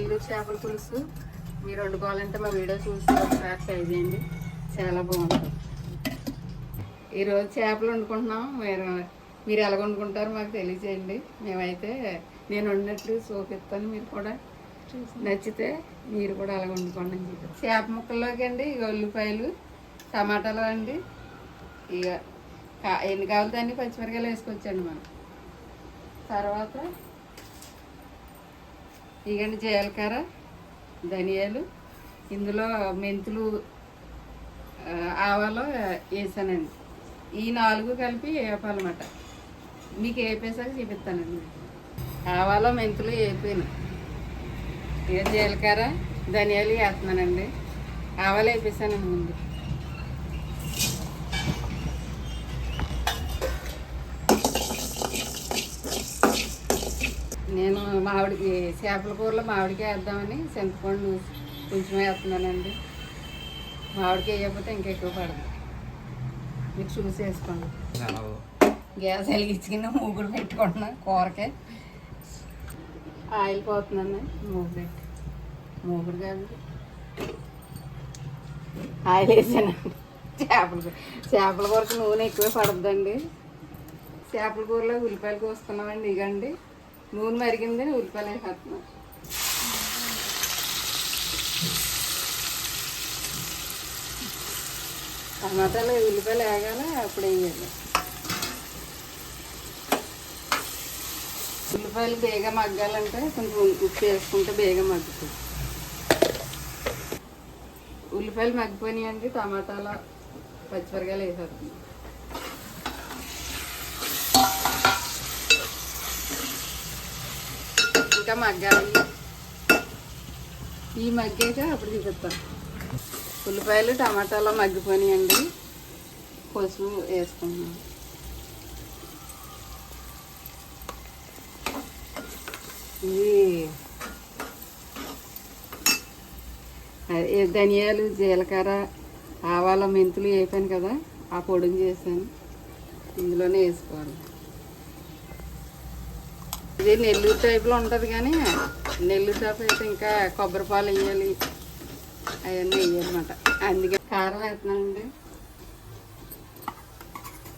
ఇల్లు చేపల పులుసు మీరు వండుకోవాలంటే మా వీడియో చూసి ఒకసారి ట్రై చేయండి, చాలా బాగుంటుంది. ఈరోజు చేపలు వండుకుంటున్నాం. మీరు ఎలా వండుకుంటారో మాకు తెలియజేయండి. మేమైతే నేను వండినట్లు చూపిస్తాను, మీరు కూడా నచ్చితే మీరు కూడా అలా వండుకోండి అని చెప్పి. చేప ముక్కల్లోకి అండి ఇక ఉల్లిపాయలు, టమాటాలు అండి, ఇక ఎన్ని కావాలితే అన్ని పచ్చిమిరకాయలు వేసుకొచ్చండి మనం. తర్వాత ఇగండి జీలకర్ర, ధనియాలు, ఇందులో మెంతులు, ఆవాలు వేసానండి. ఈ 4 కలిపి వేపాలన్నమాట. మీకు వేపేసాక చూపిస్తానండి. ఆవాలు మెంతులు వేపాను, ఇక జీలకర్ర ధనియాలు వేస్తున్నానండి. ఆవాలు వేపేసానండి ముందు. నేను మామిడికి చేపల కూరలో మామిడికాయ వేద్దామని చింతపండు కొంచెం వేస్తున్నానండి. మామిడికాయ వేయకపోతే ఇంకా ఎక్కువ పడదు. మీకు చూసి వేసుకోండి. గ్యాస్ వెలిగించుకుని మూగుడు పెట్టుకుంటున్నా కూరకే. ఆయిల్ పోతున్నాను, మూగుడు కాదు ఆయిల్ వేసానండి. చేపల కూరకు నూనె ఎక్కువే పడద్దండి. చేపల కూరలో ఉల్లిపాయలు కోసుకున్నామండి. ఇగండి నూనె మరిగింది, ఉల్లిపాయలు వేసేస్తున్నాం. టమాటాలు ఉల్లిపాయలు వేగాల అప్పుడు వేయాలి. ఉల్లిపాయలు బేగా మగ్గాలంటే కొంచెం ఉప్పు వేసుకుంటే బేగా మగ్గుతుంది. ఉల్లిపాయలు మగ్గిపోయినాయండి. టమాటాలు పచ్చిమిరకాయలు వేసేస్తున్నాం. ఇంకా మగ్గాలి. ఈ మగ్గాక అప్పుడు చూపిస్తాను. ఉల్లిపాయలు టమాటాలు మగ్గిపోయినాయండి. పసుపు వేసుకుంటున్నాం. ఇది ధనియాలు, జీలకర్ర, ఆవాల, మెంతులు వేపాను కదా, ఆ పొడిని చేశాను. ఇందులోనే వేసుకోవాలి. ఇది నెల్లూరు టైప్లో ఉంటుంది, కానీ నెల్లూరు టైప్ అయితే ఇంకా కొబ్బరి పాలు వేయాలి, అవన్నీ వేయాలన్నమాట. అందుకే కారం వేస్తున్నానండి.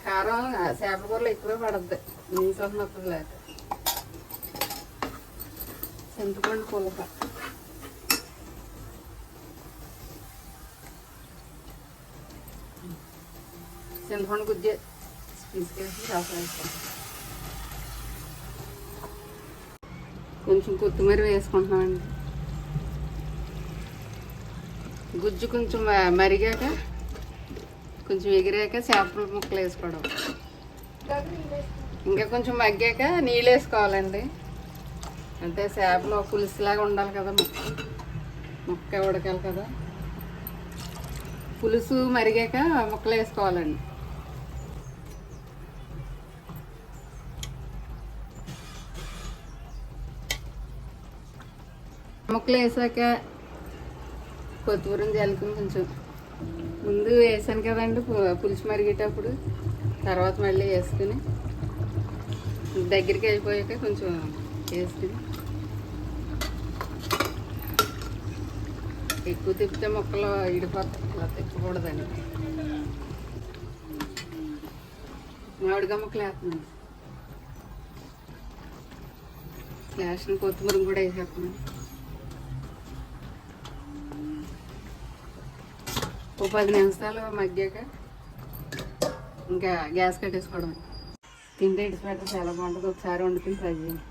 కారం చేపల కూరలో ఎక్కువ పడద్ది, నీసు వస్తున్నప్పుడు లేక. చింతపండు పులక, చింతపండు గుజ్జే తీసుకేసి రసం వేస్తాం. కొంచెం కొత్తిమీర వేసుకుంటున్నామండి. గుజ్జు కొంచెం మరిగాక కొంచెం ఎగిరాక చేపల ముక్కలు వేసుకోవడం. ఇంకా కొంచెం మగ్గాక నీళ్ళు వేసుకోవాలండి. అంటే చేపలు పులుసులాగా ఉండాలి కదా, ముక్క ఉడకాలి కదా. పులుసు మరిగాక ముక్కలు వేసుకోవాలండి. ముక్కలు వేసాక కొత్తిమీర జల్లుకుని కొంచెం ముందు వేసాను కదండి పులుసు మరిగేటప్పుడు, తర్వాత మళ్ళీ వేసుకుని దగ్గరికి అయిపోయాక కొంచెం వేసుకుని ఎక్కువ తిప్పితే ముక్కలు ఇడిపోతాయి, అలా తిప్పకూడదండి. మామిడికాయ ముక్కలు వేస్తున్నాను. వేసిన కొత్తిమీర కూడా వేసేస్తున్నాను. ఓ 10 నిమిషాలు మగ్గాక ఇంకా గ్యాస్ కట్టేసుకోవడం. తింటే ఇటు పెట్ట చాలా బాగుంటుంది. ఒకసారి వండుకుని ట్రై చేయండి.